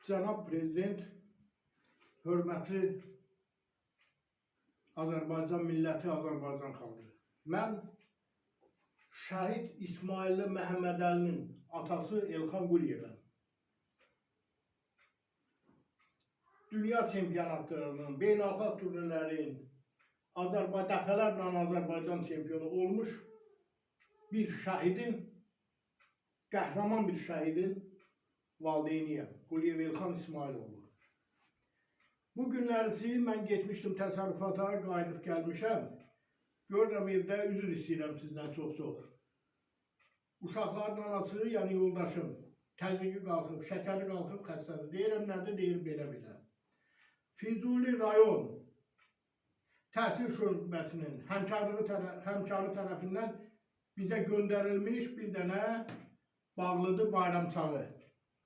Cənab Prezident, hörmətli Azərbaycan milləti, Azərbaycan xalqı. Mən şəhid İsmailli Məhəmmədəlinin atası Elxan Quliyevəm. Dünya çempionatlarının, beynəlxalq turnirlərin, dəfələrlə Azərbaycan çempionu olmuş bir şəhidin, qəhrəman bir şəhidin valideyniyəm. Quliyev Elxan İsmailoğlu. Bu günlərisi mən getmişdim təsərrüfata, qayıdıb gəlmişəm. Görürəm evdə, üzr istəyirəm sizdən çox-çox. Uşaqların anası, yəni yoldaşım, təzyiqi qalxıb, şəkəri qalxıb, xəstədir. Deyirəm, nədir? Deyir, belə-belə. Füzuli rayon təhsil şöbəsinin həmkarı tərəfindən bizə göndərilmiş bir dənə bağlıdır bayramçağı.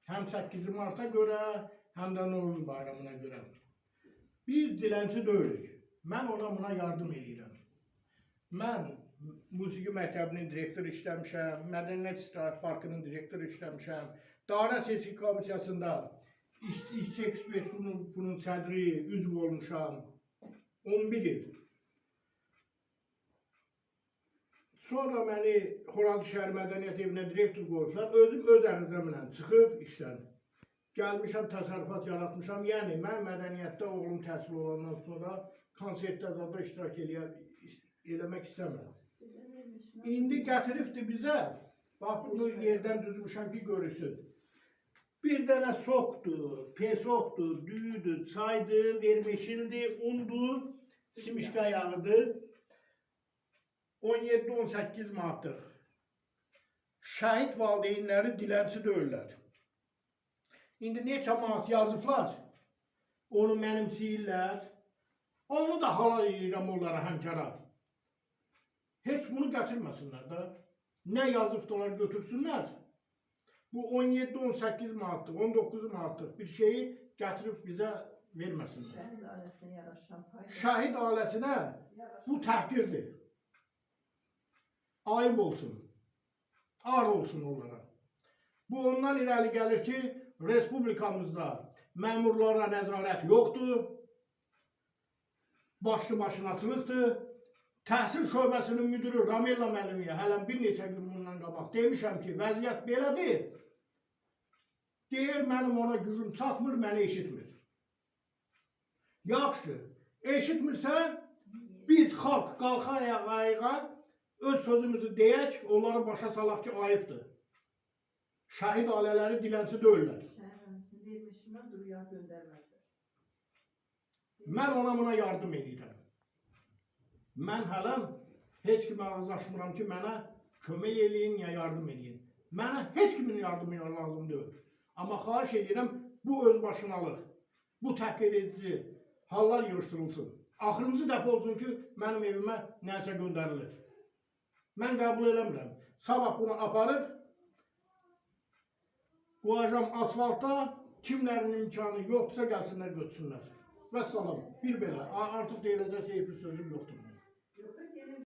Həm 8 Marta görə, həm də Novruz bayramına görə. Biz dilənçi deyilik. Mən ona buna yardım edirəm. Mən musiqi məktəbinin direktoru işləmişəm, Mədəniyyət İstirahət Parkının direktoru işləmişəm, dairə seçki komissiyasında işçi ekspert bunun sədri, üzv olmuşam. 11 il. Sonra məni Xoralı şəhər mədəniyyət evinə direktor qoyublar. Özüm öz ərizəmlə çıxıb işdən. Gəlmişəm, təsərrüfat yaratmışam. Yəni, mən mədəniyyətdə oğlum təhsil olandan sonra konsertdə zada iştirak eləmək istəmirəm. İndi gətiribdir bizə, bax bunu yerdən düzmüşəm ki, görürsün. Bir dənə sokdur, pesokdur, düyüdür, çaydır, vermişildir, undur, simişka yağıdır. 17-18 manatlıq. Şəhid valideynləri dilənçi deyirlər. İndi neçə manat yazıblar, onu mənimsəyirlər, onu da halal edirəm onlara, həmkara. Heç bunu gətirməsinlər də. Nə yazıbdılar götürsünlər. Bu 17-18 manatlıq, 19 manatlıq bir şeyi gətirib bizə verməsinlər. Şəhid ailəsinə yaraşan fayda. Şəhid ailəsinə bu təhqirdir. Ayıb olsun, ar olsun onlara. Bu ondan irəli gəlir ki, Respublikamızda məmurlara nəzarət yoxdur, başlı-başınaçılıqdır. Təhsil şöbəsinin müdürü Ramella müəllimə hələm bir neçə gün bundan qabaq demişəm ki, vəziyyət belədir. Deyir, mənim ona gücüm çatmır, məni eşitmir. Yaxşı, eşitmirsən, biz xalq qalxa ayağa, öz sözümüzü deyək, onları başa salaq ki, ayıbdır. Şəhid ailələri dilənçi deyirlər. Şəhid ailəsini vermişimə duruya göndərməzlər. Mən ona buna yardım edirəm. Mən hələm heç kimə ağız açmıram ki, mənə kömək eləyin ya yardım eləyin. Mənə heç kimin yardımı lazım deyil. Amma xahiş edirəm, bu özbaşınalıq, bu təhqir edici hallar yığışdırılsın. Axırıncı dəfə olsun ki, mənim evimə nəsə göndərilir. Mən qəbul eləmirəm. Sabah bunu aparıb, qoyacam asfalta, kimlərin imkanı yoxdursa gəlsinlər götürsünlər. Vəssalam, bir belə, artıq deyiləcək bir sözüm yoxdur.